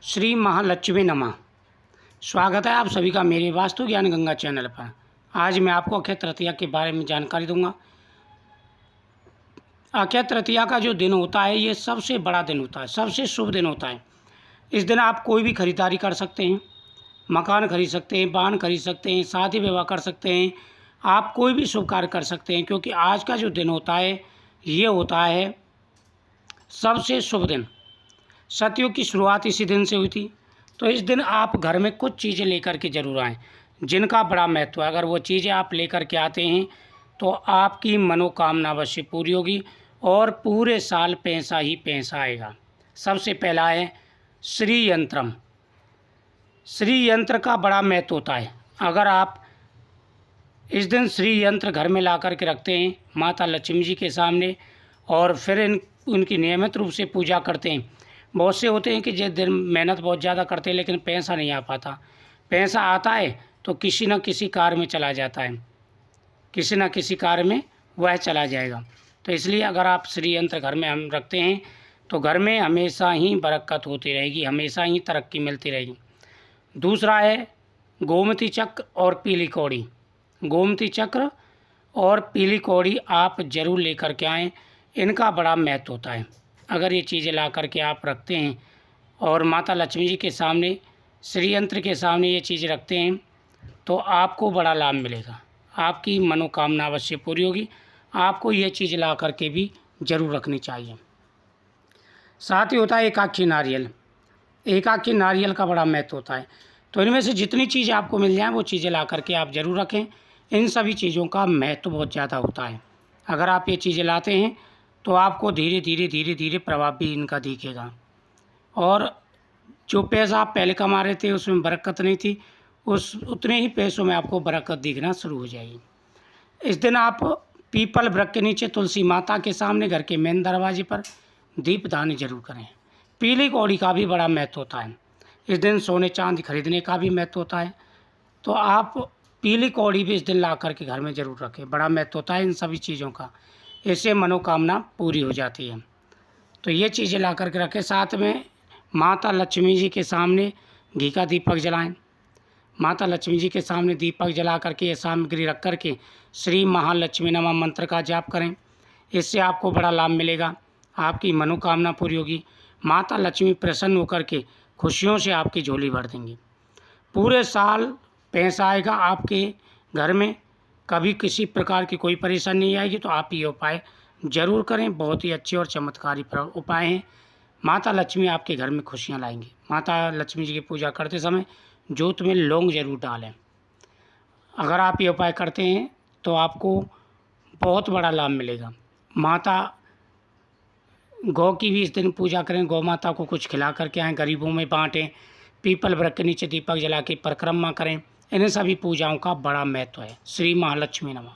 श्री महालक्ष्मी नमः। स्वागत है आप सभी का मेरे वास्तु ज्ञान गंगा चैनल पर। आज मैं आपको अक्षय तृतीया के बारे में जानकारी दूंगा। अक्षय तृतीया का जो दिन होता है ये सबसे बड़ा दिन होता है, सबसे शुभ दिन होता है। इस दिन आप कोई भी खरीदारी कर सकते हैं, मकान खरीद सकते हैं, वाहन खरीद सकते हैं, शादी विवाह कर सकते हैं, आप कोई भी शुभ कार्य कर सकते हैं, क्योंकि आज का जो दिन होता है ये होता है सबसे शुभ दिन। सतयुग की शुरुआत इसी दिन से हुई थी। तो इस दिन आप घर में कुछ चीज़ें लेकर के ज़रूर आएँ जिनका बड़ा महत्व है। अगर वो चीज़ें आप लेकर के आते हैं तो आपकी मनोकामना अवश्य पूरी होगी और पूरे साल पैसा ही पैसा आएगा। सबसे पहला है श्री यंत्रम। श्री यंत्र का बड़ा महत्व होता है। अगर आप इस दिन श्री यंत्र घर में ला कर के रखते हैं माता लक्ष्मी जी के सामने और फिर उनकी नियमित रूप से पूजा करते हैं। बहुत से होते हैं कि जिस दिन मेहनत बहुत ज़्यादा करते हैं लेकिन पैसा नहीं आ पाता। पैसा आता है तो किसी न किसी कार्य में चला जाता है, किसी न किसी कार्य में वह चला जाएगा। तो इसलिए अगर आप श्री यंत्र घर में हम रखते हैं तो घर में हमेशा ही बरकत होती रहेगी, हमेशा ही तरक्की मिलती रहेगी। दूसरा है गोमती चक्र और पीली कौड़ी। गोमती चक्र और पीली कौड़ी आप ज़रूर लेकर के आएँ, इनका बड़ा महत्व होता है। अगर ये चीज़ें ला कर के आप रखते हैं और माता लक्ष्मी जी के सामने श्री यंत्र के सामने ये चीज़ रखते हैं तो आपको बड़ा लाभ मिलेगा, आपकी मनोकामना अवश्य पूरी होगी। आपको ये चीज़ ला कर के भी ज़रूर रखनी चाहिए। साथ ही होता है एकाक्षी नारियल। एकाक्षी नारियल का बड़ा महत्व होता है। तो इनमें से जितनी चीज़ें आपको मिल जाएँ वो चीज़ें ला कर के आप ज़रूर रखें। इन सभी चीज़ों का महत्व बहुत ज़्यादा होता है। अगर आप ये चीज़ें लाते हैं तो आपको धीरे धीरे प्रभाव भी इनका दिखेगा। और जो पैसा आप पहले कमा रहे थे उसमें बरकत नहीं थी, उतने ही पैसों में आपको बरकत दिखना शुरू हो जाएगी। इस दिन आप पीपल वृक्ष के नीचे तुलसी माता के सामने घर के मेन दरवाजे पर दीपदान जरूर करें। पीली कौड़ी का भी बड़ा महत्व होता है। इस दिन सोने चांदी खरीदने का भी महत्व होता है। तो आप पीली कौड़ी भी इस दिन ला करके घर में ज़रूर रखें। बड़ा महत्व होता है इन सभी चीज़ों का, इससे मनोकामना पूरी हो जाती है। तो ये चीज़ें ला करके रखें। साथ में माता लक्ष्मी जी के सामने घी का दीपक जलाएं। माता लक्ष्मी जी के सामने दीपक जला करके ये सामग्री रख करके श्री महालक्ष्मी नमः मंत्र का जाप करें। इससे आपको बड़ा लाभ मिलेगा, आपकी मनोकामना पूरी होगी। माता लक्ष्मी प्रसन्न होकर के खुशियों से आपकी झोली भर देंगी। पूरे साल पैसा आएगा आपके घर में, कभी किसी प्रकार की कोई परेशानी नहीं आएगी। तो आप ये उपाय ज़रूर करें, बहुत ही अच्छे और चमत्कारी उपाय हैं। माता लक्ष्मी आपके घर में खुशियाँ लाएंगी। माता लक्ष्मी जी की पूजा करते समय जोत में लौंग ज़रूर डालें। अगर आप ये उपाय करते हैं तो आपको बहुत बड़ा लाभ मिलेगा। माता गौ की भी इस दिन पूजा करें, गौ माता को कुछ खिला करके आएँ, गरीबों में बाँटें। पीपल वृक्ष के नीचे दीपक जला के परिक्रमा करें। इन सभी पूजाओं का बड़ा महत्व है। श्री महालक्ष्मी नमः।